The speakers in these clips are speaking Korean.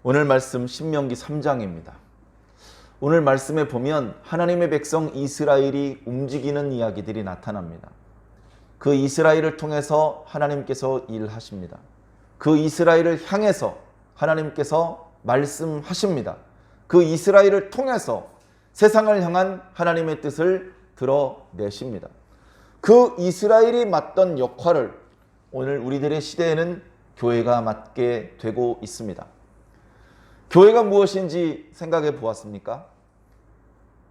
오늘 말씀 신명기 3장입니다. 오늘 말씀에 보면 하나님의 백성 이스라엘이 움직이는 이야기들이 나타납니다. 그 이스라엘을 통해서 하나님께서 일하십니다. 그 이스라엘을 향해서 하나님께서 말씀하십니다. 그 이스라엘을 통해서 세상을 향한 하나님의 뜻을 드러내십니다. 그 이스라엘이 맡던 역할을 오늘 우리들의 시대에는 교회가 맡게 되고 있습니다. 교회가 무엇인지 생각해 보았습니까?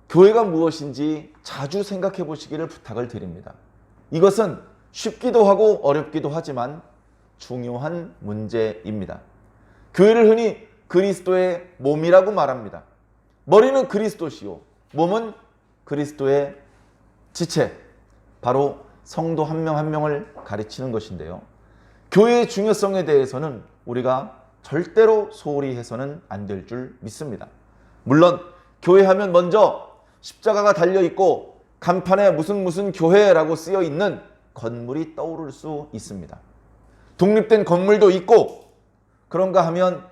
교회가 무엇인지 자주 생각해 보시기를 부탁을 드립니다. 이것은 쉽기도 하고 어렵기도 하지만 중요한 문제입니다. 교회를 흔히 그리스도의 몸이라고 말합니다. 머리는 그리스도시요, 몸은 그리스도의 지체, 바로 성도 한 명 한 명을 가르치는 것인데요. 교회의 중요성에 대해서는 우리가 절대로 소홀히 해서는 안 될 줄 믿습니다. 물론 교회 하면 먼저 십자가가 달려있고 간판에 무슨 교회라고 쓰여 있는 건물이 떠오를 수 있습니다. 독립된 건물도 있고, 그런가 하면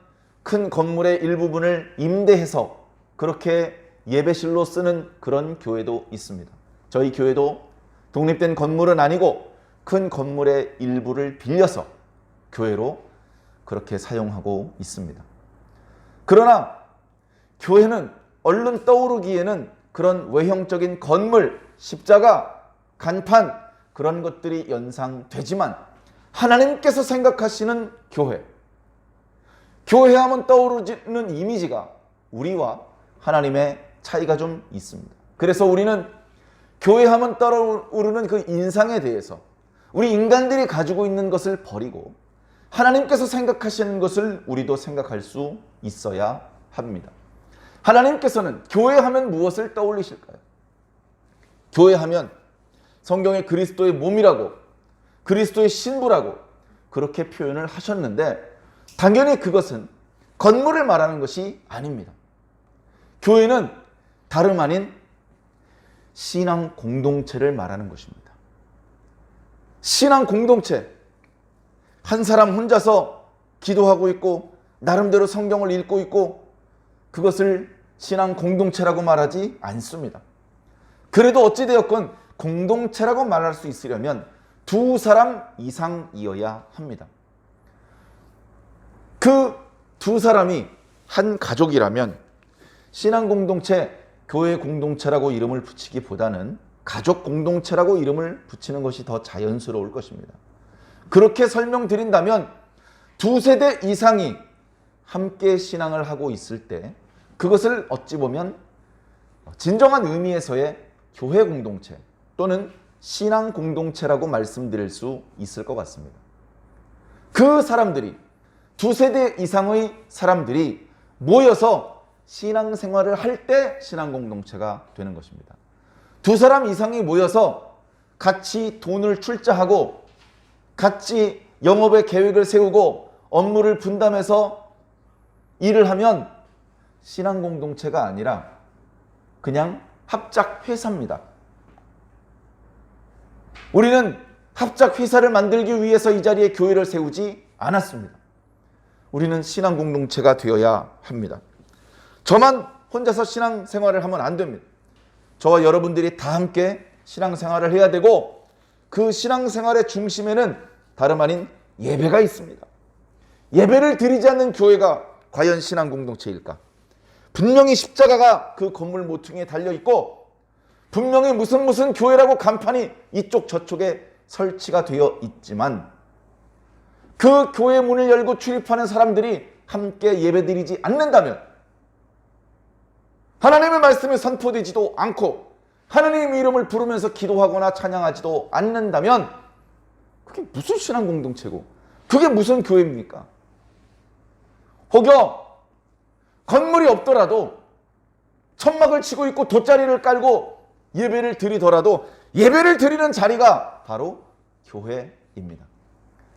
큰 건물의 일부분을 임대해서 그렇게 예배실로 쓰는 그런 교회도 있습니다. 저희 교회도 독립된 건물은 아니고 큰 건물의 일부를 빌려서 교회로 그렇게 사용하고 있습니다. 그러나 교회는 얼른 떠오르기에는 그런 외형적인 건물, 십자가, 간판, 그런 것들이 연상되지만 하나님께서 생각하시는 교회, 교회하면 떠오르는 이미지가 우리와 하나님의 차이가 좀 있습니다. 그래서 우리는 교회하면 떠오르는 그 인상에 대해서 우리 인간들이 가지고 있는 것을 버리고 하나님께서 생각하시는 것을 우리도 생각할 수 있어야 합니다. 하나님께서는 교회하면 무엇을 떠올리실까요? 교회하면 성경에 그리스도의 몸이라고, 그리스도의 신부라고 그렇게 표현을 하셨는데, 당연히 그것은 건물을 말하는 것이 아닙니다. 교회는 다름 아닌 신앙 공동체를 말하는 것입니다. 신앙 공동체, 한 사람 혼자서 기도하고 있고 나름대로 성경을 읽고 있고 그것을 신앙 공동체라고 말하지 않습니다. 그래도 어찌되었건 공동체라고 말할 수 있으려면 두 사람 이상이어야 합니다. 그 두 사람이 한 가족이라면 신앙 공동체, 교회 공동체라고 이름을 붙이기보다는 가족 공동체라고 이름을 붙이는 것이 더 자연스러울 것입니다. 그렇게 설명드린다면 두 세대 이상이 함께 신앙을 하고 있을 때 그것을 어찌 보면 진정한 의미에서의 교회 공동체 또는 신앙 공동체라고 말씀드릴 수 있을 것 같습니다. 그 사람들이, 두 세대 이상의 사람들이 모여서 신앙생활을 할 때 신앙 공동체가 되는 것입니다. 두 사람 이상이 모여서 같이 돈을 출자하고 같이 영업의 계획을 세우고 업무를 분담해서 일을 하면 신앙 공동체가 아니라 그냥 합작 회사입니다. 우리는 합작 회사를 만들기 위해서 이 자리에 교회를 세우지 않았습니다. 우리는 신앙 공동체가 되어야 합니다. 저만 혼자서 신앙생활을 하면 안 됩니다. 저와 여러분들이 다 함께 신앙생활을 해야 되고, 그 신앙생활의 중심에는 다름 아닌 예배가 있습니다. 예배를 드리지 않는 교회가 과연 신앙 공동체일까? 분명히 십자가가 그 건물 모퉁이에 달려있고 분명히 무슨 교회라고 간판이 이쪽 저쪽에 설치가 되어 있지만 그 교회 문을 열고 출입하는 사람들이 함께 예배드리지 않는다면, 하나님의 말씀이 선포되지도 않고 하나님의 이름을 부르면서 기도하거나 찬양하지도 않는다면 그게 무슨 신앙 공동체고 그게 무슨 교회입니까? 혹여 건물이 없더라도 천막을 치고 있고 돗자리를 깔고 예배를 드리더라도 예배를 드리는 자리가 바로 교회입니다.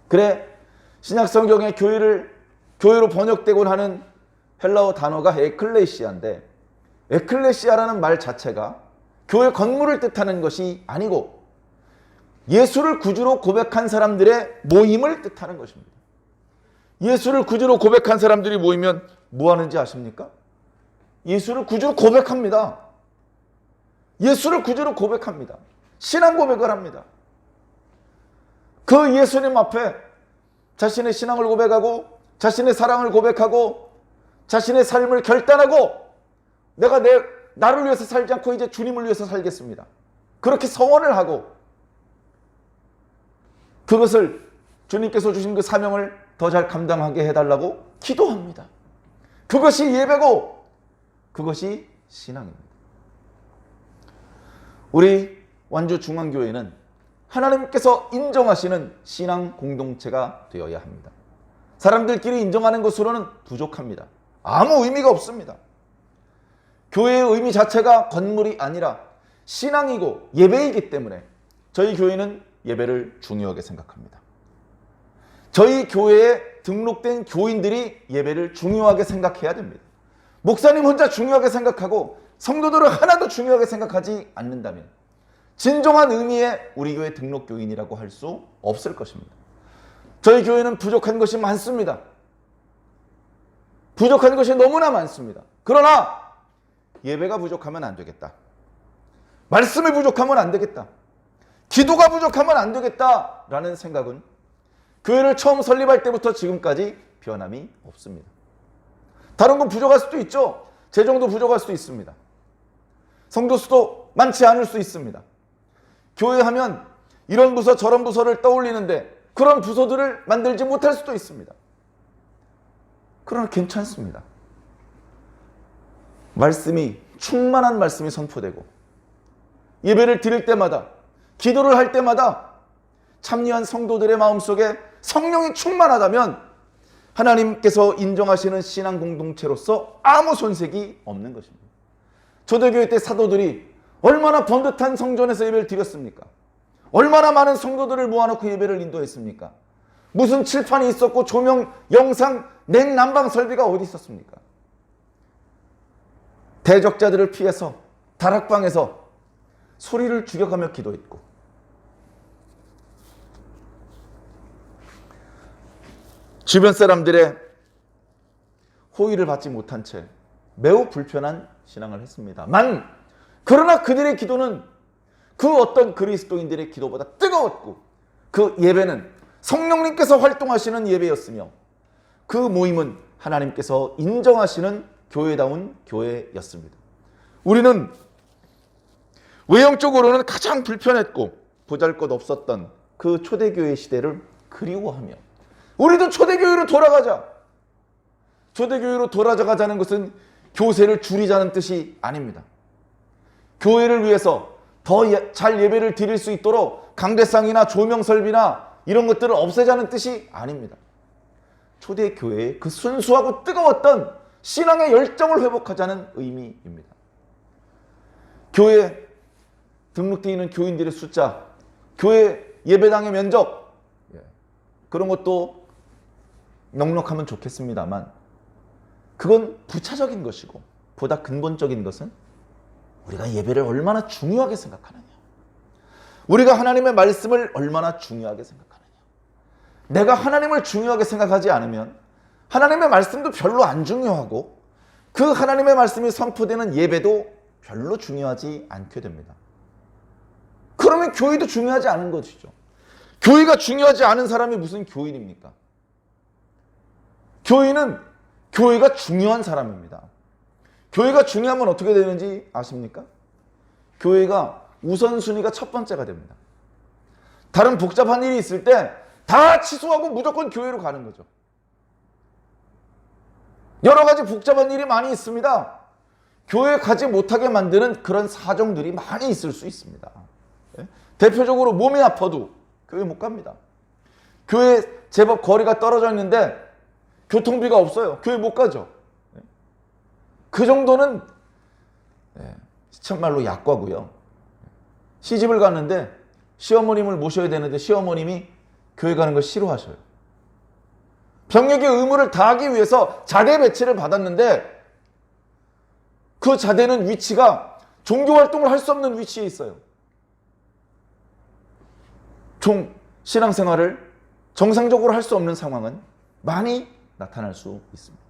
그래, 신약성경에 교회로 번역되곤 하는 헬라어 단어가 에클레시아인데, 에클레시아라는 말 자체가 교회 건물을 뜻하는 것이 아니고 예수를 구주로 고백한 사람들의 모임을 뜻하는 것입니다. 예수를 구주로 고백한 사람들이 모이면 뭐 하는지 아십니까? 예수를 구주로 고백합니다. 예수를 구주로 고백합니다. 신앙 고백을 합니다. 그 예수님 앞에 자신의 신앙을 고백하고 자신의 사랑을 고백하고 자신의 삶을 결단하고 내가 나를 위해서 살지 않고 이제 주님을 위해서 살겠습니다. 그렇게 서원을 하고 그것을 주님께서 주신 그 사명을 더 잘 감당하게 해달라고 기도합니다. 그것이 예배고 그것이 신앙입니다. 우리 완주중앙교회는 하나님께서 인정하시는 신앙 공동체가 되어야 합니다. 사람들끼리 인정하는 것으로는 부족합니다. 아무 의미가 없습니다. 교회의 의미 자체가 건물이 아니라 신앙이고 예배이기 때문에 저희 교회는 예배를 중요하게 생각합니다. 저희 교회에 등록된 교인들이 예배를 중요하게 생각해야 됩니다. 목사님 혼자 중요하게 생각하고 성도들을 하나도 중요하게 생각하지 않는다면 진정한 의미의 우리 교회 등록 교인이라고 할 수 없을 것입니다. 저희 교회는 부족한 것이 많습니다. 부족한 것이 너무나 많습니다. 그러나 예배가 부족하면 안 되겠다. 말씀이 부족하면 안 되겠다. 기도가 부족하면 안 되겠다라는 생각은 교회를 처음 설립할 때부터 지금까지 변함이 없습니다. 다른 건 부족할 수도 있죠. 재정도 부족할 수도 있습니다. 성도 수도 많지 않을 수 있습니다. 교회 하면 이런 부서 저런 부서를 떠올리는데 그런 부서들을 만들지 못할 수도 있습니다. 그러나 괜찮습니다. 말씀이 충만한 말씀이 선포되고 예배를 드릴 때마다 기도를 할 때마다 참여한 성도들의 마음속에 성령이 충만하다면 하나님께서 인정하시는 신앙 공동체로서 아무 손색이 없는 것입니다. 초대교회 때 사도들이 얼마나 번듯한 성전에서 예배를 드렸습니까? 얼마나 많은 성도들을 모아놓고 예배를 인도했습니까? 무슨 칠판이 있었고 조명, 영상, 냉난방 설비가 어디 있었습니까? 대적자들을 피해서 다락방에서 소리를 죽여가며 기도했고 주변 사람들의 호의를 받지 못한 채 매우 불편한 신앙을 했습니다만 그러나 그들의 기도는 그 어떤 그리스도인들의 기도보다 뜨거웠고 그 예배는 성령님께서 활동하시는 예배였으며 그 모임은 하나님께서 인정하시는 교회다운 교회였습니다. 우리는 외형적으로는 가장 불편했고 보잘것없었던 그 초대교회 시대를 그리워하며 우리도 초대교회로 돌아가자. 초대교회로 돌아가자는 것은 교세를 줄이자는 뜻이 아닙니다. 교회를 위해서 더 잘 예배를 드릴 수 있도록 강대상이나 조명 설비나 이런 것들을 없애자는 뜻이 아닙니다. 초대교회의 그 순수하고 뜨거웠던 신앙의 열정을 회복하자는 의미입니다. 교회에 등록되어 있는 교인들의 숫자, 교회 예배당의 면적 그런 것도 넉넉하면 좋겠습니다만 그건 부차적인 것이고 보다 근본적인 것은 우리가 예배를 얼마나 중요하게 생각하느냐, 우리가 하나님의 말씀을 얼마나 중요하게 생각하느냐. 내가 하나님을 중요하게 생각하지 않으면 하나님의 말씀도 별로 안 중요하고 그 하나님의 말씀이 선포되는 예배도 별로 중요하지 않게 됩니다. 그러면 교회도 중요하지 않은 것이죠. 교회가 중요하지 않은 사람이 무슨 교인입니까? 교인은 교회가 중요한 사람입니다. 교회가 중요하면 어떻게 되는지 아십니까? 교회가 우선순위가 첫 번째가 됩니다. 다른 복잡한 일이 있을 때 다 취소하고 무조건 교회로 가는 거죠. 여러 가지 복잡한 일이 많이 있습니다. 교회 가지 못하게 만드는 그런 사정들이 많이 있을 수 있습니다. 대표적으로 몸이 아파도 교회 못 갑니다. 교회 제법 거리가 떨어져 있는데 교통비가 없어요. 교회 못 가죠. 그 정도는 시쳇말로 약과고요. 시집을 갔는데 시어머님을 모셔야 되는데 시어머님이 교회 가는 걸 싫어하셔요. 병역의 의무를 다하기 위해서 자대 배치를 받았는데 그 자대는 위치가 종교활동을 할 수 없는 위치에 있어요. 신앙생활을 정상적으로 할 수 없는 상황은 많이 나타날 수 있습니다.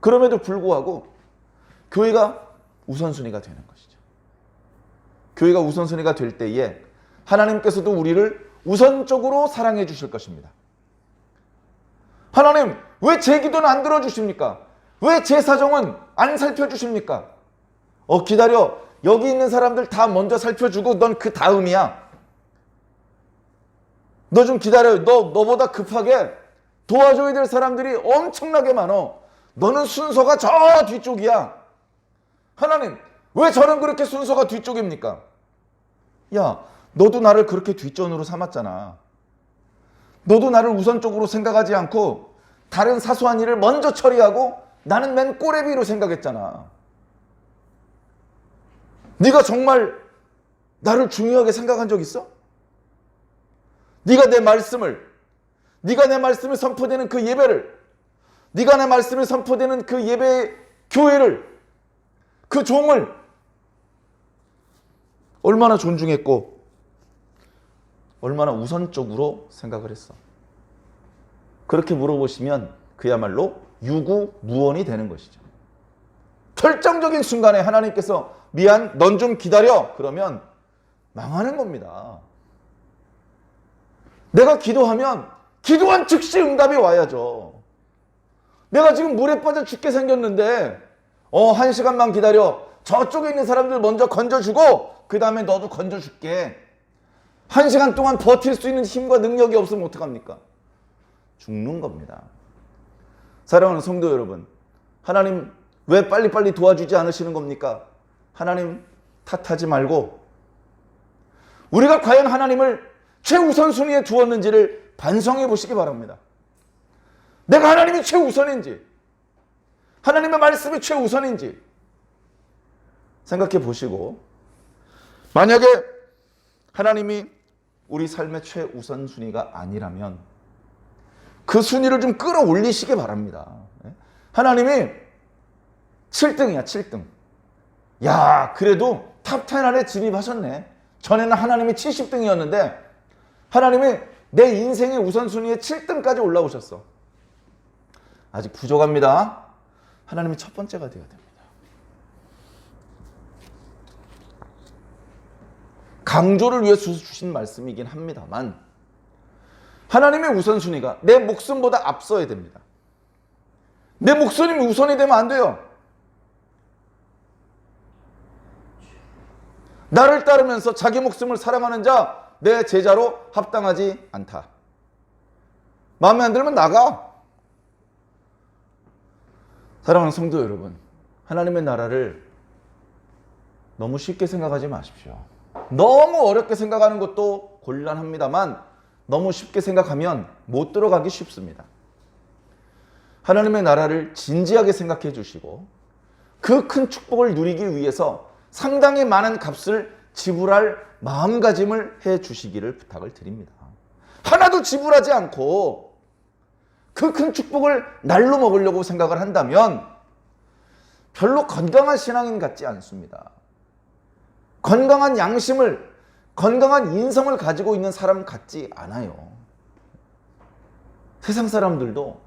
그럼에도 불구하고 교회가 우선순위가 되는 것이죠. 교회가 우선순위가 될 때에 하나님께서도 우리를 우선적으로 사랑해 주실 것입니다. 하나님, 왜 제 기도는 안 들어주십니까? 왜 제 사정은 안 살펴주십니까? 기다려. 여기 있는 사람들 다 먼저 살펴주고 넌 그 다음이야. 너 좀 기다려. 너보다 급하게 도와줘야 될 사람들이 엄청나게 많어. 너는 순서가 저 뒤쪽이야. 하나님, 왜 저는 그렇게 순서가 뒤쪽입니까? 야, 너도 나를 그렇게 뒷전으로 삼았잖아. 너도 나를 우선적으로 생각하지 않고 다른 사소한 일을 먼저 처리하고 나는 맨 꼬레비로 생각했잖아. 네가 정말 나를 중요하게 생각한 적 있어? 네가 내 말씀이 선포되는 그 예배를, 네가 내 말씀이 선포되는 그 예배 교회를, 그 종을 얼마나 존중했고 얼마나 우선적으로 생각을 했어? 그렇게 물어보시면 그야말로 유구무원이 되는 것이죠. 결정적인 순간에 하나님께서 미안, 넌 좀 기다려. 그러면 망하는 겁니다. 내가 기도하면 기도한 즉시 응답이 와야죠. 내가 지금 물에 빠져 죽게 생겼는데 1시간만 기다려. 저쪽에 있는 사람들 먼저 건져주고 그 다음에 너도 건져줄게. 1시간 동안 버틸 수 있는 힘과 능력이 없으면 어떡합니까? 죽는 겁니다. 사랑하는 성도 여러분, 하나님 왜 빨리빨리 도와주지 않으시는 겁니까? 하나님 탓하지 말고 우리가 과연 하나님을 최우선순위에 두었는지를 반성해 보시기 바랍니다. 내가 하나님이 최우선인지, 하나님의 말씀이 최우선인지 생각해 보시고, 만약에 하나님이 우리 삶의 최우선순위가 아니라면 그 순위를 좀 끌어올리시기 바랍니다. 하나님이 7등이야, 7등. 야, 그래도 탑10 안에 진입하셨네. 전에는 하나님이 70등이었는데 하나님이 내 인생의 우선순위에 7등까지 올라오셨어. 아직 부족합니다. 하나님이 첫 번째가 되어야 됩니다. 강조를 위해 주신 말씀이긴 합니다만 하나님의 우선순위가 내 목숨보다 앞서야 됩니다. 내 목숨이 우선이 되면 안 돼요. 나를 따르면서 자기 목숨을 사랑하는 자, 내 제자로 합당하지 않다. 마음에 안 들면 나가. 사랑하는 성도 여러분, 하나님의 나라를 너무 쉽게 생각하지 마십시오. 너무 어렵게 생각하는 것도 곤란합니다만 너무 쉽게 생각하면 못 들어가기 쉽습니다. 하나님의 나라를 진지하게 생각해 주시고 그 큰 축복을 누리기 위해서 상당히 많은 값을 지불할 마음가짐을 해 주시기를 부탁을 드립니다. 하나도 지불하지 않고 그 큰 축복을 날로 먹으려고 생각을 한다면 별로 건강한 신앙인 같지 않습니다. 건강한 양심을, 건강한 인성을 가지고 있는 사람 같지 않아요. 세상 사람들도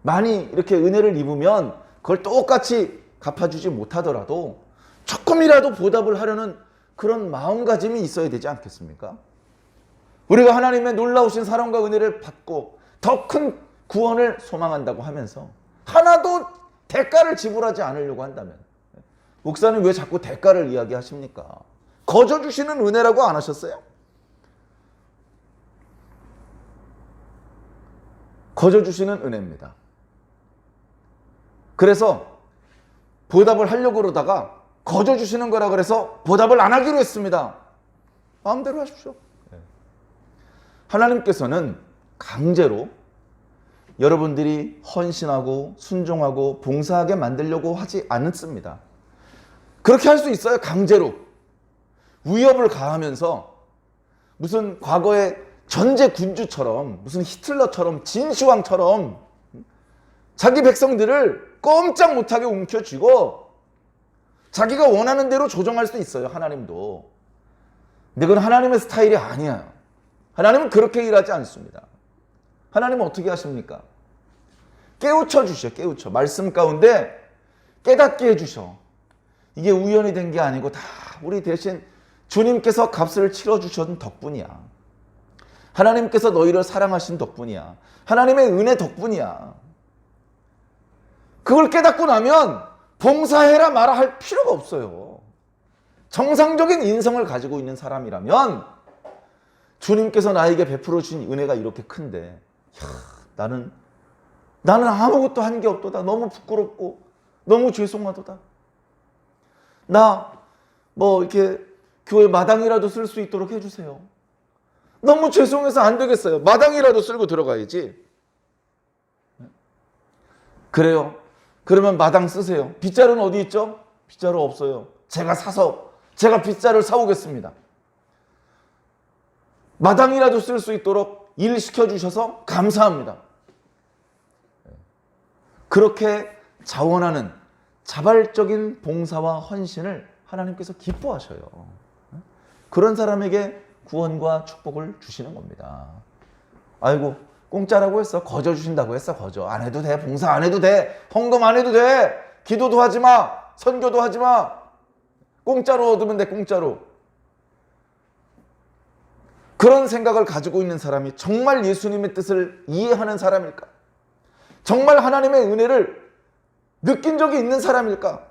많이 이렇게 은혜를 입으면 그걸 똑같이 갚아주지 못하더라도 조금이라도 보답을 하려는 그런 마음가짐이 있어야 되지 않겠습니까? 우리가 하나님의 놀라우신 사랑과 은혜를 받고 더 큰 구원을 소망한다고 하면서 하나도 대가를 지불하지 않으려고 한다면, 목사님 왜 자꾸 대가를 이야기하십니까? 거저 주시는 은혜라고 안 하셨어요? 거저 주시는 은혜입니다. 그래서 보답을 하려고 그러다가 거저 주시는 거라 그래서 보답을 안 하기로 했습니다. 마음대로 하십시오. 하나님께서는 강제로 여러분들이 헌신하고 순종하고 봉사하게 만들려고 하지 않습니다. 그렇게 할 수 있어요. 강제로. 위협을 가하면서 무슨 과거의 전제 군주처럼, 무슨 히틀러처럼, 진시황처럼 자기 백성들을 꼼짝 못하게 움켜쥐고 자기가 원하는 대로 조정할 수 있어요. 하나님도. 근데 그건 하나님의 스타일이 아니야. 하나님은 그렇게 일하지 않습니다. 하나님은 어떻게 하십니까? 깨우쳐 주셔. 깨우쳐. 말씀 가운데 깨닫게 해주셔. 이게 우연히 된 게 아니고 다 우리 대신 주님께서 값을 치러주신 덕분이야. 하나님께서 너희를 사랑하신 덕분이야. 하나님의 은혜 덕분이야. 그걸 깨닫고 나면 봉사해라 마라 할 필요가 없어요. 정상적인 인성을 가지고 있는 사람이라면 주님께서 나에게 베풀어 주신 은혜가 이렇게 큰데 나는 아무것도 한 게 없도다. 너무 부끄럽고 너무 죄송하도다. 나 이렇게 교회 마당이라도 쓸 수 있도록 해주세요. 너무 죄송해서 안 되겠어요. 마당이라도 쓸고 들어가야지. 그래요. 그러면 마당 쓰세요. 빗자루는 어디 있죠? 빗자루 없어요. 제가 빗자루를 사오겠습니다. 마당이라도 쓸 수 있도록 일 시켜주셔서 감사합니다. 그렇게 자원하는 자발적인 봉사와 헌신을 하나님께서 기뻐하셔요. 그런 사람에게 구원과 축복을 주시는 겁니다. 아이고 공짜라고 했어. 거저 주신다고 했어. 거저 안 해도 돼. 봉사 안 해도 돼. 헌금 안 해도 돼. 기도도 하지 마. 선교도 하지 마. 공짜로 얻으면 돼. 공짜로. 그런 생각을 가지고 있는 사람이 정말 예수님의 뜻을 이해하는 사람일까? 정말 하나님의 은혜를 느낀 적이 있는 사람일까?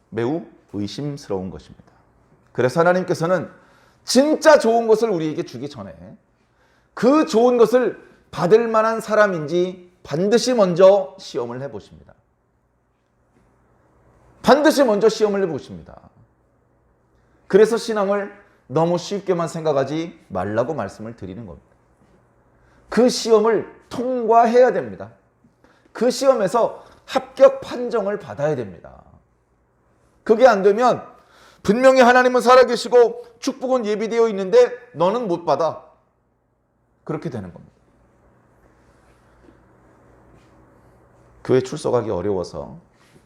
매우 의심스러운 것입니다. 그래서 하나님께서는 진짜 좋은 것을 우리에게 주기 전에 그 좋은 것을 받을 만한 사람인지 반드시 먼저 시험을 해보십니다. 반드시 먼저 시험을 해보십니다. 그래서 신앙을 너무 쉽게만 생각하지 말라고 말씀을 드리는 겁니다. 그 시험을 통과해야 됩니다. 그 시험에서 합격 판정을 받아야 됩니다. 그게 안 되면 분명히 하나님은 살아계시고 축복은 예비되어 있는데 너는 못 받아. 그렇게 되는 겁니다. 교회 출석하기 어려워서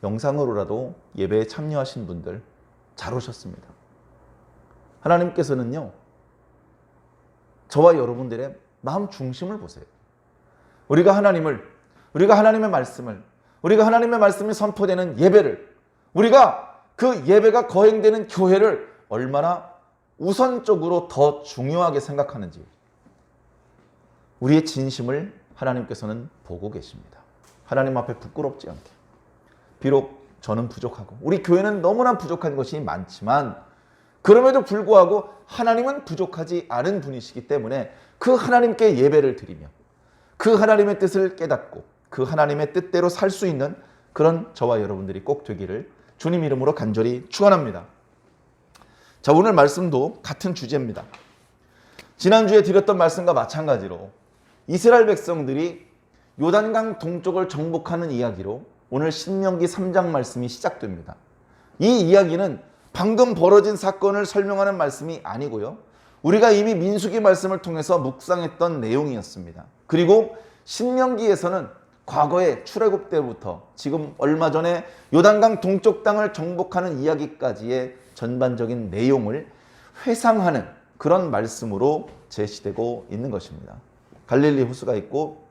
영상으로라도 예배에 참여하신 분들 잘 오셨습니다. 하나님께서는요, 저와 여러분들의 마음 중심을 보세요. 우리가 하나님의 말씀을, 우리가 하나님의 말씀이 선포되는 예배를, 우리가 그 예배가 거행되는 교회를 얼마나 우선적으로 더 중요하게 생각하는지 우리의 진심을 하나님께서는 보고 계십니다. 하나님 앞에 부끄럽지 않게. 비록 저는 부족하고 우리 교회는 너무나 부족한 것이 많지만 그럼에도 불구하고 하나님은 부족하지 않은 분이시기 때문에 그 하나님께 예배를 드리며 그 하나님의 뜻을 깨닫고 그 하나님의 뜻대로 살 수 있는 그런 저와 여러분들이 꼭 되기를 주님 이름으로 간절히 축원합니다. 자, 오늘 말씀도 같은 주제입니다. 지난주에 드렸던 말씀과 마찬가지로 이스라엘 백성들이 요단강 동쪽을 정복하는 이야기로 오늘 신명기 3장 말씀이 시작됩니다. 이 이야기는 방금 벌어진 사건을 설명하는 말씀이 아니고요. 우리가 이미 민수기 말씀을 통해서 묵상했던 내용이었습니다. 그리고 신명기에서는 과거의 출애굽 때부터 지금 얼마 전에 요단강 동쪽 땅을 정복하는 이야기까지의 전반적인 내용을 회상하는 그런 말씀으로 제시되고 있는 것입니다. 갈릴리 호수가 있고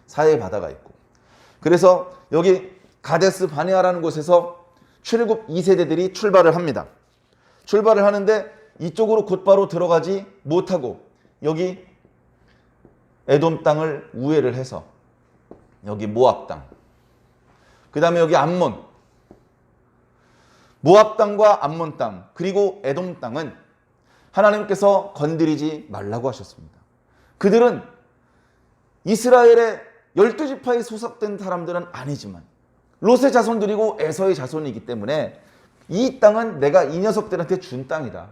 사해 바다가 있고, 그래서 여기 가데스 바네아라는 곳에서 출애굽 2세대들이 출발을 합니다. 출발을 하는데 이쪽으로 곧바로 들어가지 못하고 여기 에돔 땅을 우회를 해서 여기 모압 땅, 그 다음에 여기 암몬, 모압 땅과 암몬 땅, 그리고 에돔 땅은 하나님께서 건드리지 말라고 하셨습니다. 그들은 이스라엘의 12지파에 소속된 사람들은 아니지만 롯의 자손들이고 에서의 자손이기 때문에 이 땅은 내가 이 녀석들한테 준 땅이다.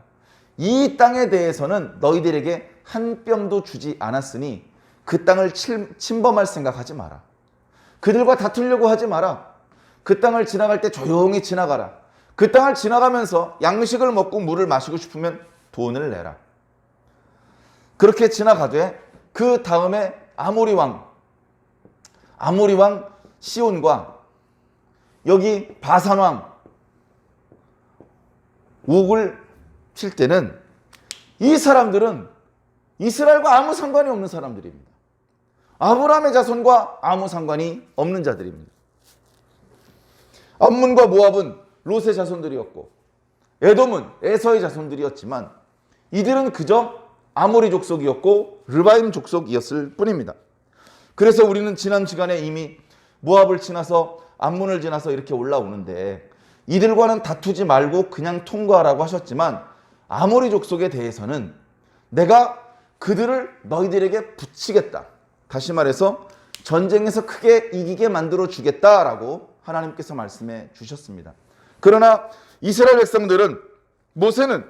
이 땅에 대해서는 너희들에게 한 뼘도 주지 않았으니 그 땅을 침범할 생각하지 마라. 그들과 다투려고 하지 마라. 그 땅을 지나갈 때 조용히 지나가라. 그 땅을 지나가면서 양식을 먹고 물을 마시고 싶으면 돈을 내라. 그렇게 지나가되 그 다음에 아모리 왕 시온과 여기 바산 왕 옥을 칠 때는 이 사람들은 이스라엘과 아무 상관이 없는 사람들입니다. 아브라함의 자손과 아무 상관이 없는 자들입니다. 암몬과 모압은 롯의 자손들이었고 에돔은 에서의 자손들이었지만 이들은 그저 아모리 족속이었고 르바임 족속이었을 뿐입니다. 그래서 우리는 지난 시간에 이미 모압을 지나서 암몬을 지나서 이렇게 올라오는데 이들과는 다투지 말고 그냥 통과하라고 하셨지만 아모리 족속에 대해서는 내가 그들을 너희들에게 붙이겠다. 다시 말해서 전쟁에서 크게 이기게 만들어 주겠다라고 하나님께서 말씀해 주셨습니다. 그러나 이스라엘 백성들은 모세는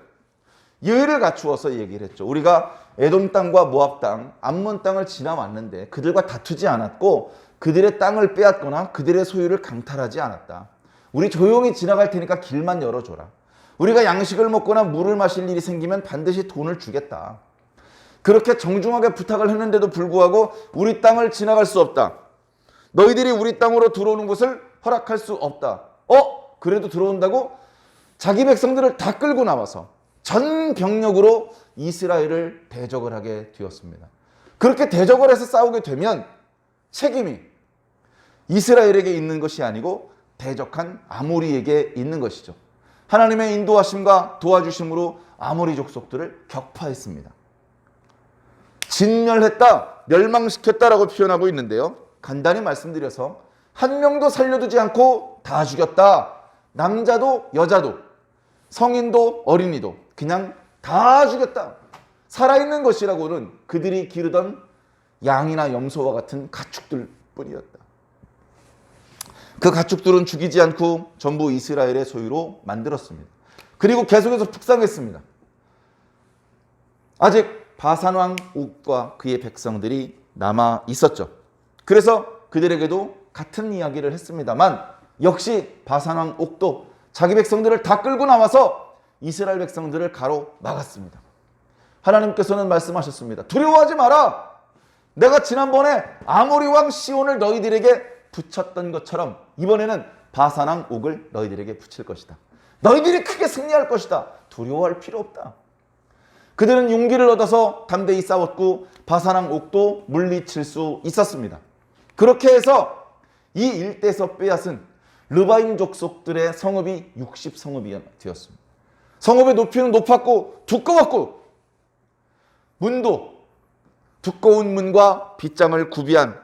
예의를 갖추어서 얘기를 했죠. 우리가 에돔 땅과 모압 땅, 암몬 땅을 지나왔는데 그들과 다투지 않았고 그들의 땅을 빼앗거나 그들의 소유를 강탈하지 않았다. 우리 조용히 지나갈 테니까 길만 열어줘라. 우리가 양식을 먹거나 물을 마실 일이 생기면 반드시 돈을 주겠다. 그렇게 정중하게 부탁을 했는데도 불구하고 우리 땅을 지나갈 수 없다. 너희들이 우리 땅으로 들어오는 것을 허락할 수 없다. 그래도 들어온다고? 자기 백성들을 다 끌고 나와서 전 병력으로 이스라엘을 대적을 하게 되었습니다. 그렇게 대적을 해서 싸우게 되면 책임이 이스라엘에게 있는 것이 아니고 대적한 아모리에게 있는 것이죠. 하나님의 인도하심과 도와주심으로 아모리 족속들을 격파했습니다. 진멸했다, 멸망시켰다라고 표현하고 있는데요. 간단히 말씀드려서 한 명도 살려두지 않고 다 죽였다. 남자도 여자도 성인도 어린이도 그냥 다 죽였다. 살아있는 것이라고는 그들이 기르던 양이나 염소와 같은 가축들 뿐이었다. 그 가축들은 죽이지 않고 전부 이스라엘의 소유로 만들었습니다. 그리고 계속해서 북상했습니다. 아직 바산왕 옥과 그의 백성들이 남아 있었죠. 그래서 그들에게도 같은 이야기를 했습니다만 역시 바산왕 옥도 자기 백성들을 다 끌고 나와서 이스라엘 백성들을 가로막았습니다. 하나님께서는 말씀하셨습니다. 두려워하지 마라. 내가 지난번에 아모리 왕 시온을 너희들에게 붙였던 것처럼 이번에는 바산왕 옥을 너희들에게 붙일 것이다. 너희들이 크게 승리할 것이다. 두려워할 필요 없다. 그들은 용기를 얻어서 담대히 싸웠고 바산왕 옥도 물리칠 수 있었습니다. 그렇게 해서 이 일대에서 빼앗은 르바임 족속들의 성읍이 60성읍이 되었습니다. 성읍의 높이는 높았고 두꺼웠고 문도 두꺼운 문과 빗장을 구비한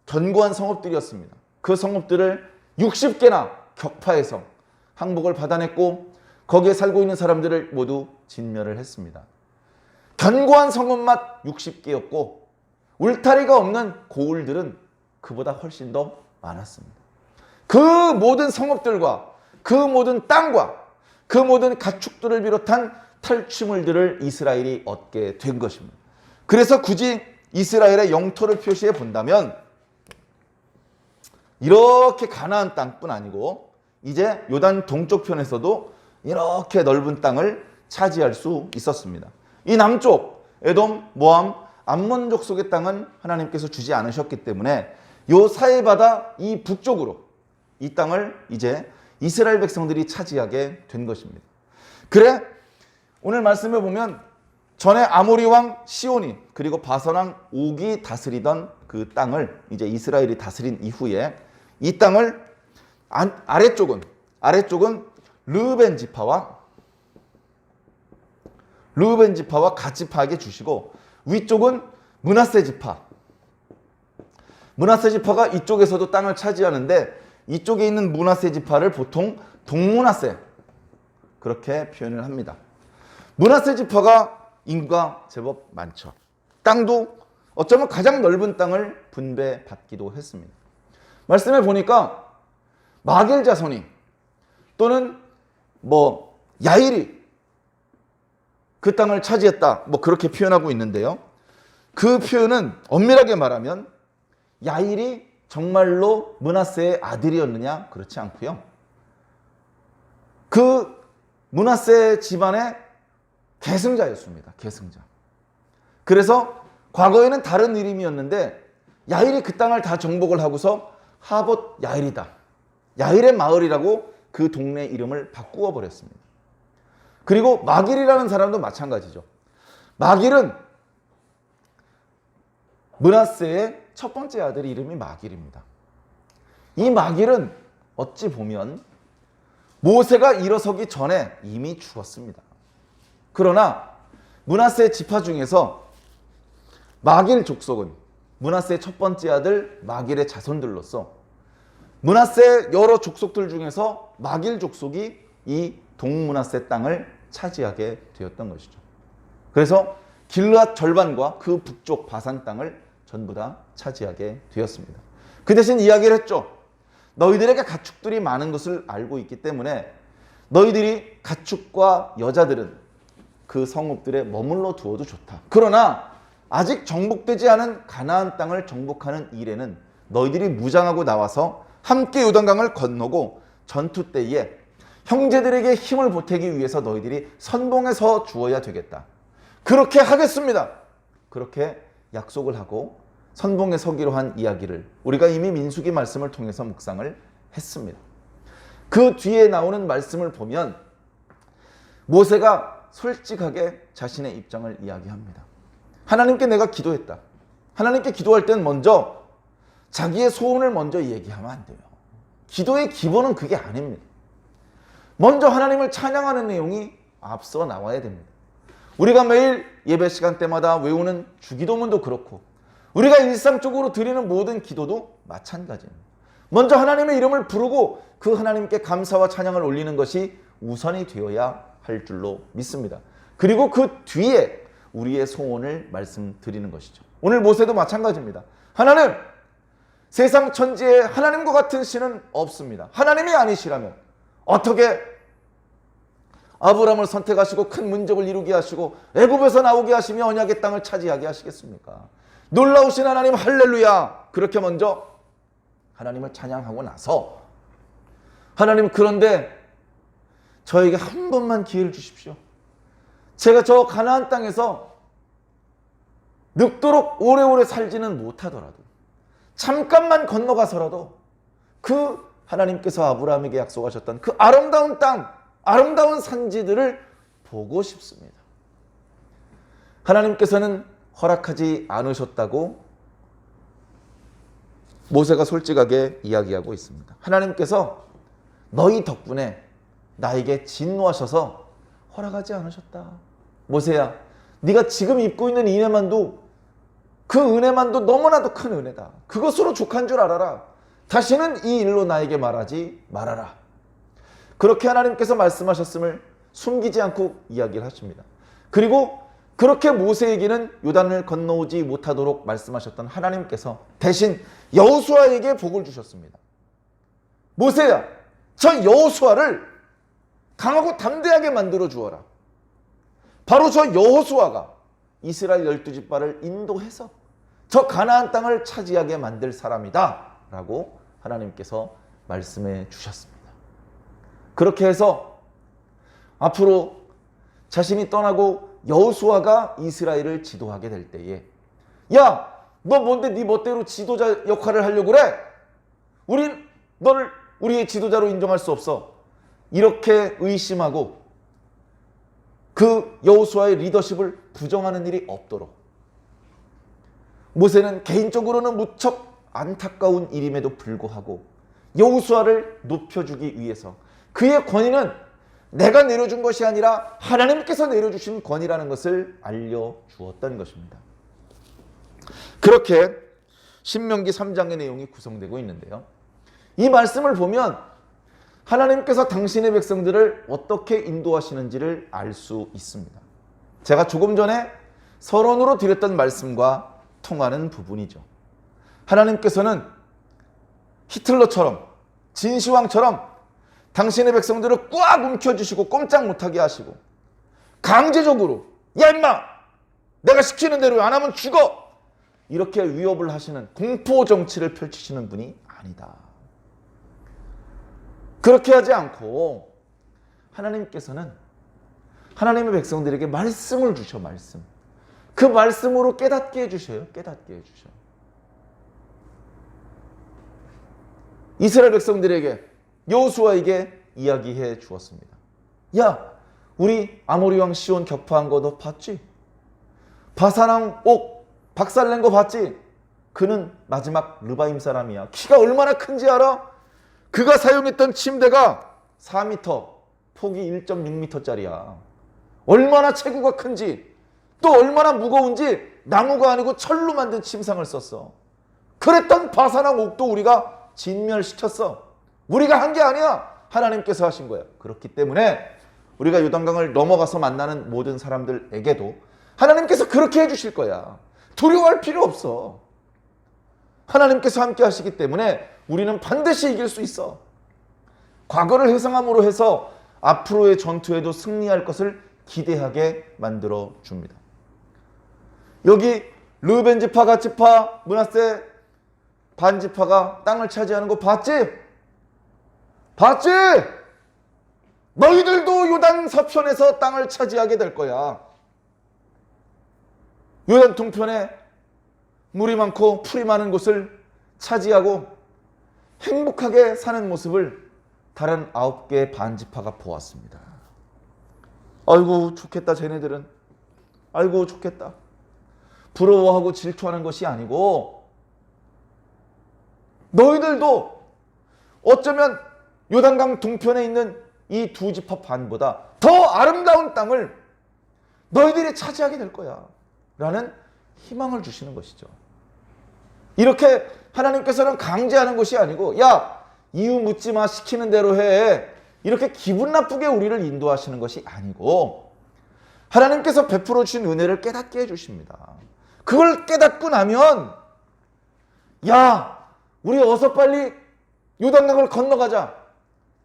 견고한 성읍들이었습니다. 그 성읍들을 60개나 격파해서 항복을 받아냈고 거기에 살고 있는 사람들을 모두 진멸을 했습니다. 견고한 성읍만 60개였고 울타리가 없는 고을들은 그보다 훨씬 더 많았습니다. 그 모든 성읍들과 그 모든 땅과 그 모든 가축들을 비롯한 탈취물들을 이스라엘이 얻게 된 것입니다. 그래서 굳이 이스라엘의 영토를 표시해 본다면 이렇게 가나안 땅뿐 아니고 이제 요단 동쪽 편에서도 이렇게 넓은 땅을 차지할 수 있었습니다. 이 남쪽 에돔, 모압, 암몬 족속의 땅은 하나님께서 주지 않으셨기 때문에 요 사해바다 이 북쪽으로 이 땅을 이제 이스라엘 백성들이 차지하게 된 것입니다. 그래 오늘 말씀에 보면 전에 아모리 왕 시온이 그리고 바산 왕 옥이 다스리던 그 땅을 이제 이스라엘이 다스린 이후에 이 땅을 아래쪽은 르우벤 지파와 갓 지파에게 주시고 위쪽은 므낫세 지파가 이쪽에서도 땅을 차지하는데 이쪽에 있는 므낫세 지파를 보통 동므낫세 그렇게 표현을 합니다. 므낫세 지파가 인구가 제법 많죠. 땅도 어쩌면 가장 넓은 땅을 분배받기도 했습니다. 말씀해 보니까 마겔 자손이 또는 야일이 그 땅을 차지했다 그렇게 표현하고 있는데요. 그 표현은 엄밀하게 말하면 야일이 정말로 므낫세의 아들이었느냐? 그렇지 않고요. 그 므낫세 집안의 계승자였습니다. 계승자. 그래서 과거에는 다른 이름이었는데 야일이 그 땅을 다 정복을 하고서 하봇 야일이다. 야일의 마을이라고 그 동네 이름을 바꾸어 버렸습니다. 그리고 마길이라는 사람도 마찬가지죠. 마길은 므낫세의 첫 번째 아들 이름이 마길입니다. 이 마길은 어찌 보면 모세가 일어서기 전에 이미 죽었습니다. 그러나 므낫세 지파 중에서 마길 족속은 므낫세의 첫 번째 아들 마길의 자손들로서 므낫세 여러 족속들 중에서 마길 족속이 이 동므낫세 땅을 차지하게 되었던 것이죠. 그래서 길르앗 절반과 그 북쪽 바산 땅을 전부 다 차지하게 되었습니다. 그 대신 이야기를 했죠. 너희들에게 가축들이 많은 것을 알고 있기 때문에 너희들이 가축과 여자들은 그 성읍들에 머물러 두어도 좋다. 그러나 아직 정복되지 않은 가나안 땅을 정복하는 일에는 너희들이 무장하고 나와서 함께 요단강을 건너고 전투 때에 형제들에게 힘을 보태기 위해서 너희들이 선봉에 서 주어야 되겠다. 그렇게 하겠습니다. 그렇게 약속을 하고 선봉에 서기로 한 이야기를 우리가 이미 민수기 말씀을 통해서 묵상을 했습니다. 그 뒤에 나오는 말씀을 보면 모세가 솔직하게 자신의 입장을 이야기합니다. 하나님께 내가 기도했다. 하나님께 기도할 때는 먼저 자기의 소원을 먼저 얘기하면 안 돼요. 기도의 기본은 그게 아닙니다. 먼저 하나님을 찬양하는 내용이 앞서 나와야 됩니다. 우리가 매일 예배 시간 때마다 외우는 주기도문도 그렇고 우리가 일상적으로 드리는 모든 기도도 마찬가지입니다. 먼저 하나님의 이름을 부르고 그 하나님께 감사와 찬양을 올리는 것이 우선이 되어야 할 줄로 믿습니다. 그리고 그 뒤에 우리의 소원을 말씀드리는 것이죠. 오늘 모세도 마찬가지입니다. 하나님, 세상 천지에 하나님과 같은 신은 없습니다. 하나님이 아니시라면 어떻게 아브라함을 선택하시고 큰 문적을 이루게 하시고 애굽에서 나오게 하시며 언약의 땅을 차지하게 하시겠습니까? 놀라우신 하나님 할렐루야. 그렇게 먼저 하나님을 찬양하고 나서 하나님, 그런데 저에게 한 번만 기회를 주십시오. 제가 저 가나안 땅에서 늙도록 오래오래 살지는 못하더라도 잠깐만 건너가서라도 그 하나님께서 아브라함에게 약속하셨던 그 아름다운 땅, 아름다운 산지들을 보고 싶습니다. 하나님께서는 허락하지 않으셨다고 모세가 솔직하게 이야기하고 있습니다. 하나님께서 너희 덕분에 나에게 진노하셔서 허락하지 않으셨다. 모세야, 네가 지금 입고 있는 그 은혜만도 너무나도 큰 은혜다. 그것으로 족한 줄 알아라. 다시는 이 일로 나에게 말하지 말아라. 그렇게 하나님께서 말씀하셨음을 숨기지 않고 이야기를 하십니다. 그리고 그렇게 모세에게는 요단을 건너오지 못하도록 말씀하셨던 하나님께서 대신 여호수아에게 복을 주셨습니다. 모세야, 저 여호수아를 강하고 담대하게 만들어 주어라. 바로 저 여호수아가 이스라엘 12지파를 인도해서 저 가나안 땅을 차지하게 만들 사람이다 라고 하나님께서 말씀해 주셨습니다. 그렇게 해서 앞으로 자신이 떠나고 여호수아가 이스라엘을 지도하게 될 때에, 야, 너 뭔데 네 멋대로 지도자 역할을 하려고 그래? 우린 너를 우리의 지도자로 인정할 수 없어. 이렇게 의심하고 그 여호수아의 리더십을 부정하는 일이 없도록 모세는 개인적으로는 무척 안타까운 일임에도 불구하고 여호수아를 높여주기 위해서 그의 권위는 내가 내려준 것이 아니라 하나님께서 내려주신 권위라는 것을 알려주었던 것입니다. 그렇게 신명기 3장의 내용이 구성되고 있는데요. 이 말씀을 보면 하나님께서 당신의 백성들을 어떻게 인도하시는지를 알 수 있습니다. 제가 조금 전에 서론으로 드렸던 말씀과 통하는 부분이죠. 하나님께서는 히틀러처럼, 진시황처럼 당신의 백성들을 꽉 움켜쥐시고 꼼짝 못하게 하시고 강제적으로, 야 임마, 내가 시키는 대로 안 하면 죽어, 이렇게 위협을 하시는 공포 정치를 펼치시는 분이 아니다. 그렇게 하지 않고 하나님께서는 하나님의 백성들에게 말씀을 주셔. 말씀. 그 말씀으로 깨닫게 해주셔요. 깨닫게 해주셔. 이스라엘 백성들에게, 여호수아에게 이야기해 주었습니다. 야, 우리 아모리 왕 시온 격파한 거 너 봤지? 바산 왕 옥 박살낸 거 봤지? 그는 마지막 르바임 사람이야. 키가 얼마나 큰지 알아? 그가 사용했던 침대가 4m, 폭이 1.6m짜리야. 얼마나 체구가 큰지, 또 얼마나 무거운지 나무가 아니고 철로 만든 침상을 썼어. 그랬던 바산왕 옥도 우리가 진멸시켰어. 우리가 한 게 아니야. 하나님께서 하신 거야. 그렇기 때문에 우리가 요단강을 넘어가서 만나는 모든 사람들에게도 하나님께서 그렇게 해주실 거야. 두려워할 필요 없어. 하나님께서 함께 하시기 때문에 우리는 반드시 이길 수 있어. 과거를 회상함으로 해서 앞으로의 전투에도 승리할 것을 기대하게 만들어 줍니다. 여기 르벤 지파, 갓 지파, 므낫세 반 지파가 땅을 차지하는 거 봤지? 봤지? 너희들도 요단 서편에서 땅을 차지하게 될 거야. 요단 동편에 물이 많고 풀이 많은 곳을 차지하고 행복하게 사는 모습을 다른 9개의 반지파가 보았습니다. 아이고 좋겠다 쟤네들은. 아이고 좋겠다. 부러워하고 질투하는 것이 아니고 너희들도 어쩌면 요단강 동편에 있는 이 두 지파 반보다 더 아름다운 땅을 너희들이 차지하게 될 거야 라는 희망을 주시는 것이죠. 이렇게 하나님께서는 강제하는 것이 아니고 야 이유 묻지 마 시키는 대로 해 이렇게 기분 나쁘게 우리를 인도하시는 것이 아니고 하나님께서 베풀어 주신 은혜를 깨닫게 해주십니다. 그걸 깨닫고 나면 야 우리 어서 빨리 요단강을 건너가자.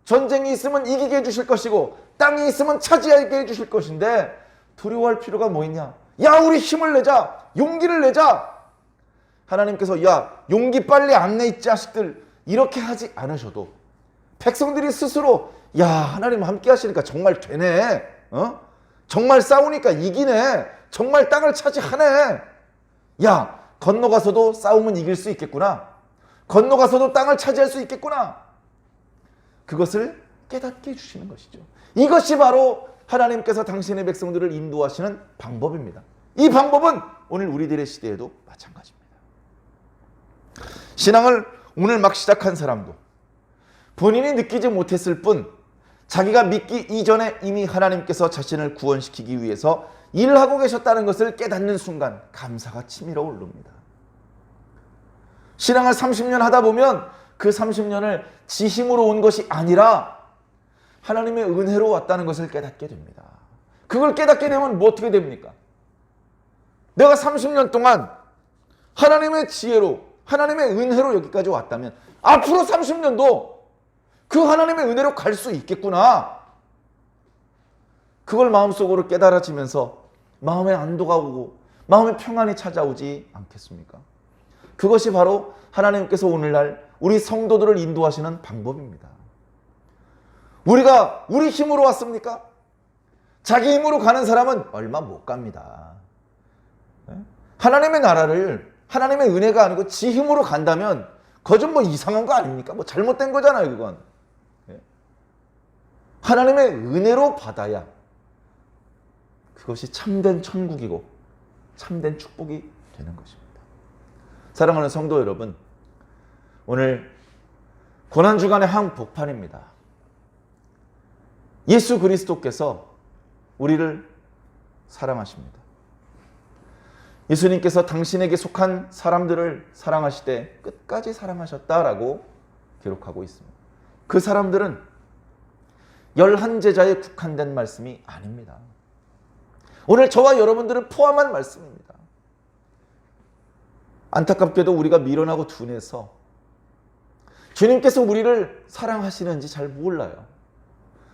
전쟁이 있으면 이기게 해주실 것이고 땅이 있으면 차지하게 해주실 것인데 두려워할 필요가 뭐 있냐. 야 우리 힘을 내자. 용기를 내자. 하나님께서 야 용기 빨리 안 내 이 자식들 이렇게 하지 않으셔도 백성들이 스스로 야 하나님 함께 하시니까 정말 되네. 정말 싸우니까 이기네. 정말 땅을 차지하네. 야 건너가서도 싸우면 이길 수 있겠구나. 건너가서도 땅을 차지할 수 있겠구나. 그것을 깨닫게 해주시는 것이죠. 이것이 바로 하나님께서 당신의 백성들을 인도하시는 방법입니다. 이 방법은 오늘 우리들의 시대에도 마찬가지입니다. 신앙을 오늘 막 시작한 사람도 본인이 느끼지 못했을 뿐 자기가 믿기 이전에 이미 하나님께서 자신을 구원시키기 위해서 일을 하고 계셨다는 것을 깨닫는 순간 감사가 치밀어 오릅니다. 신앙을 30년 하다 보면 그 30년을 지 힘으로 온 것이 아니라 하나님의 은혜로 왔다는 것을 깨닫게 됩니다. 그걸 깨닫게 되면 뭐 어떻게 됩니까? 내가 30년 동안 하나님의 지혜로 하나님의 은혜로 여기까지 왔다면 앞으로 30년도 그 하나님의 은혜로 갈 수 있겠구나. 그걸 마음속으로 깨달아지면서 마음에 안도가 오고 마음에 평안이 찾아오지 않겠습니까? 그것이 바로 하나님께서 오늘날 우리 성도들을 인도하시는 방법입니다. 우리가 우리 힘으로 왔습니까? 자기 힘으로 가는 사람은 얼마 못 갑니다. 하나님의 나라를 하나님의 은혜가 아니고 지 힘으로 간다면 그건 뭐 이상한 거 아닙니까? 뭐 잘못된 거잖아요, 그건. 하나님의 은혜로 받아야 그것이 참된 천국이고 참된 축복이 되는 것입니다. 사랑하는 성도 여러분, 오늘 고난주간의 한복판입니다. 예수 그리스도께서 우리를 사랑하십니다. 예수님께서 당신에게 속한 사람들을 사랑하시되 끝까지 사랑하셨다라고 기록하고 있습니다. 그 사람들은 11제자에 국한된 말씀이 아닙니다. 오늘 저와 여러분들을 포함한 말씀입니다. 안타깝게도 우리가 미련하고 둔해서 주님께서 우리를 사랑하시는지 잘 몰라요.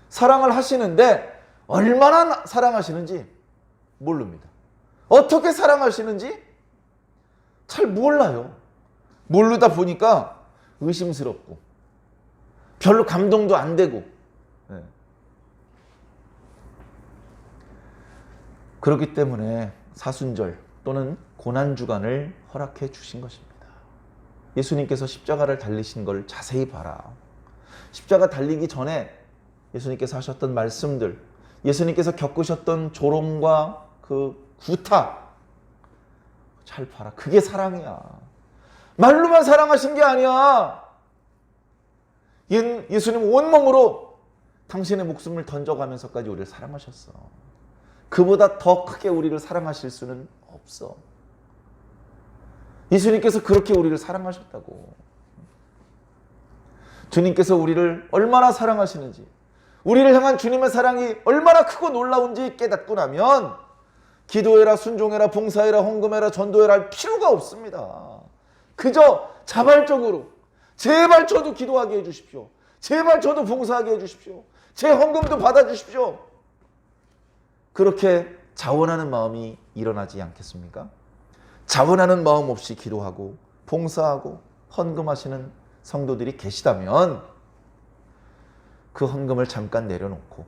사랑을 하시는데 얼마나 사랑하시는지 모릅니다. 어떻게 사랑하시는지 잘 몰라요. 모르다 보니까 의심스럽고 별로 감동도 안 되고 그렇기 때문에 사순절 또는 고난주간을 허락해 주신 것입니다. 예수님께서 십자가를 달리신 걸 자세히 봐라. 십자가 달리기 전에 예수님께서 하셨던 말씀들, 예수님께서 겪으셨던 조롱과 그 구타 잘 봐라. 그게 사랑이야. 말로만 사랑하신 게 아니야. 예수님 온몸으로 당신의 목숨을 던져가면서까지 우리를 사랑하셨어. 그보다 더 크게 우리를 사랑하실 수는 없어. 예수님께서 그렇게 우리를 사랑하셨다고. 주님께서 우리를 얼마나 사랑하시는지, 우리를 향한 주님의 사랑이 얼마나 크고 놀라운지 깨닫고 나면 기도해라, 순종해라, 봉사해라, 헌금해라, 전도해라 할 필요가 없습니다. 그저 자발적으로 제발 저도 기도하게 해주십시오. 제발 저도 봉사하게 해주십시오. 제 헌금도 받아주십시오. 그렇게 자원하는 마음이 일어나지 않겠습니까? 자원하는 마음 없이 기도하고 봉사하고 헌금하시는 성도들이 계시다면 그 헌금을 잠깐 내려놓고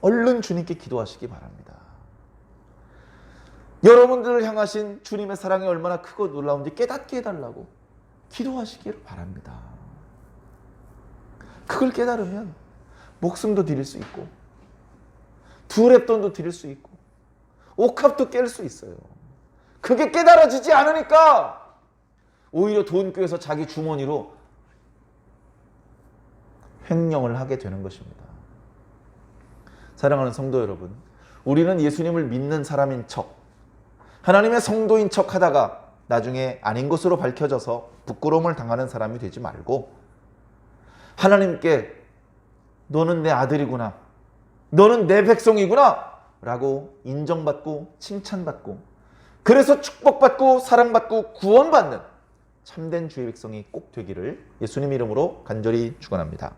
얼른 주님께 기도하시기 바랍니다. 여러분들을 향하신 주님의 사랑이 얼마나 크고 놀라운지 깨닫게 해달라고 기도하시기를 바랍니다. 그걸 깨달으면 목숨도 드릴 수 있고 두 랩돈도 드릴 수 있고 옥합도 깰 수 있어요. 그게 깨달아지지 않으니까 오히려 돈교에서 자기 주머니로 횡령을 하게 되는 것입니다. 사랑하는 성도 여러분, 우리는 예수님을 믿는 사람인 척, 하나님의 성도인 척 하다가 나중에 아닌 것으로 밝혀져서 부끄러움을 당하는 사람이 되지 말고 하나님께 너는 내 아들이구나, 너는 내 백성이구나 라고 인정받고 칭찬받고 그래서 축복받고 사랑받고 구원받는 참된 주의 백성이 꼭 되기를 예수님 이름으로 간절히 축원합니다.